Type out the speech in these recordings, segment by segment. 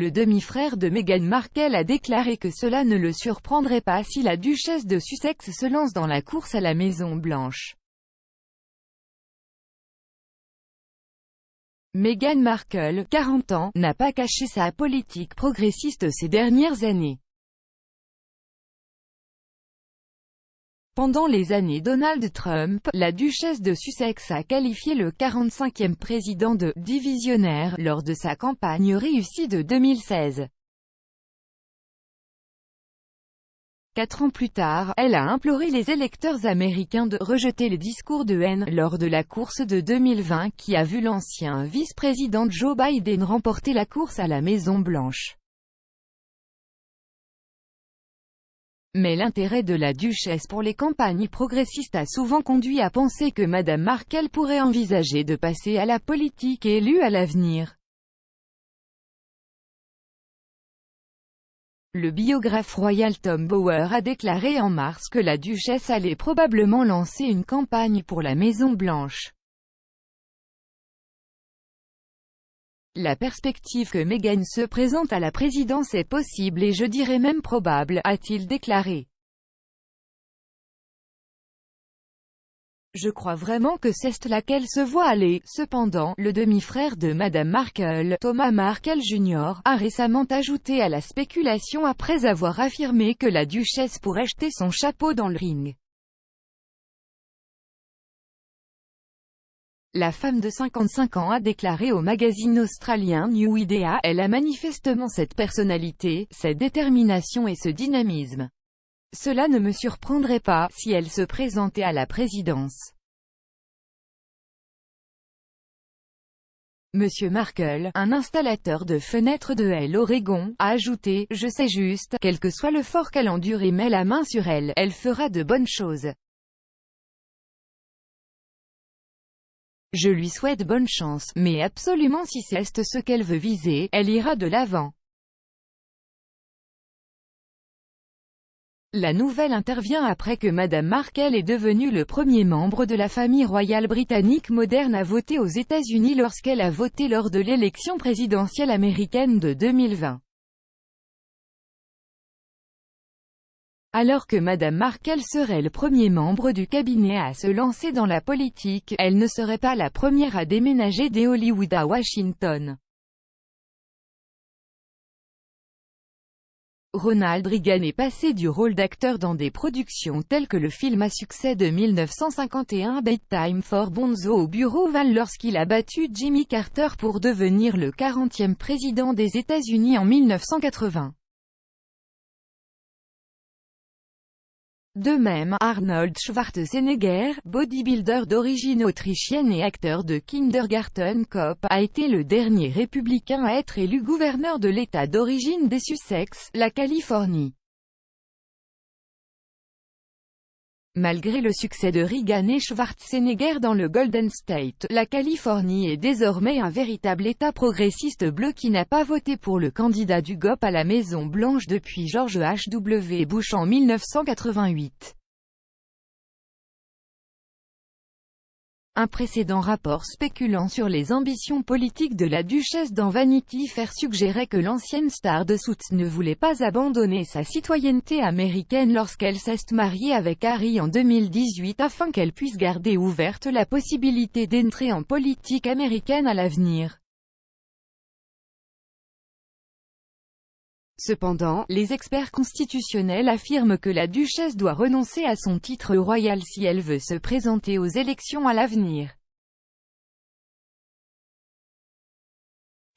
le demi-frère de Meghan Markle a déclaré que cela ne le surprendrait pas si la duchesse de Sussex se lance dans la course à la Maison-Blanche. Meghan Markle, 40 ans, n'a pas caché sa politique progressiste ces dernières années. Pendant les années Donald Trump, la duchesse de Sussex a qualifié le 45e président de « divisionnaire » lors de sa campagne réussie de 2016. 4 ans plus tard, elle a imploré les électeurs américains de rejeter les discours de haine lors de la course de 2020 qui a vu l'ancien vice-président Joe Biden remporter la course à la Maison-Blanche. Mais l'intérêt de la duchesse pour les campagnes progressistes a souvent conduit à penser que Madame Markle pourrait envisager de passer à la politique élue à l'avenir. Le biographe royal Tom Bower a déclaré en mars que la duchesse allait probablement lancer une campagne pour la Maison-Blanche. La perspective que Meghan se présente à la présidence est possible et je dirais même probable, a-t-il déclaré. Je crois vraiment que c'est là qu'elle se voit aller. Cependant, le demi-frère de Madame Markle, Thomas Markle Jr., a récemment ajouté à la spéculation après avoir affirmé que la duchesse pourrait jeter son chapeau dans le ring. La femme de 55 ans a déclaré au magazine australien New Idea « Elle a manifestement cette personnalité, cette détermination et ce dynamisme. Cela ne me surprendrait pas, si elle se présentait à la présidence. » Monsieur Markle, un installateur de fenêtres de l'Oregon, a ajouté « Je sais juste, quel que soit le fort qu'elle endure et met la main sur elle, elle fera de bonnes choses. Je lui souhaite bonne chance, mais absolument si c'est ce qu'elle veut viser, elle ira de l'avant. » La nouvelle intervient après que Madame Markle est devenue le premier membre de la famille royale britannique moderne à voter aux États-Unis lorsqu'elle a voté lors de l'élection présidentielle américaine de 2020. Alors que Madame Markle serait le premier membre du cabinet à se lancer dans la politique, elle ne serait pas la première à déménager de Hollywood à Washington. Ronald Reagan est passé du rôle d'acteur dans des productions telles que le film à succès de 1951 Bedtime for Bonzo au bureau Oval lorsqu'il a battu Jimmy Carter pour devenir le 40e président des États-Unis en 1980. De même, Arnold Schwarzenegger, bodybuilder d'origine autrichienne et acteur de Kindergarten Cop, a été le dernier républicain à être élu gouverneur de l'État d'origine des Sussex, la Californie. Malgré le succès de Reagan et Schwarzenegger dans le Golden State, la Californie est désormais un véritable État progressiste bleu qui n'a pas voté pour le candidat du GOP à la Maison-Blanche depuis George H.W. Bush en 1988. Un précédent rapport spéculant sur les ambitions politiques de la duchesse dans Vanity Fair suggérait que l'ancienne star de Suits ne voulait pas abandonner sa citoyenneté américaine lorsqu'elle s'est mariée avec Harry en 2018 afin qu'elle puisse garder ouverte la possibilité d'entrer en politique américaine à l'avenir. Cependant, les experts constitutionnels affirment que la duchesse doit renoncer à son titre royal si elle veut se présenter aux élections à l'avenir.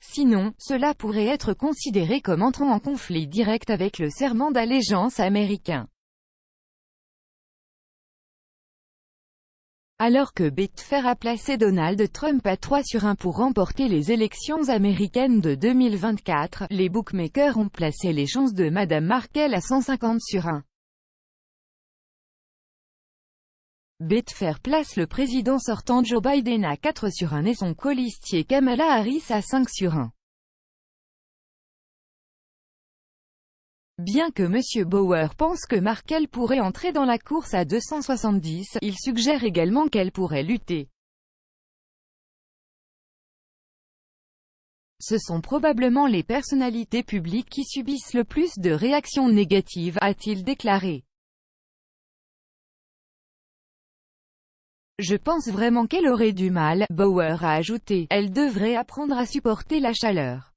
Sinon, cela pourrait être considéré comme entrant en conflit direct avec le serment d'allégeance américain. Alors que Betfair a placé Donald Trump à 3/1 pour remporter les élections américaines de 2024, les bookmakers ont placé les chances de Madame Markle à 150/1. Betfair place le président sortant Joe Biden à 4/1 et son colistier Kamala Harris à 5/1. Bien que M. Bower pense que Markle pourrait entrer dans la course à 270, il suggère également qu'elle pourrait lutter. Ce sont probablement les personnalités publiques qui subissent le plus de réactions négatives, a-t-il déclaré. Je pense vraiment qu'elle aurait du mal, Bauer a ajouté. Elle devrait apprendre à supporter la chaleur.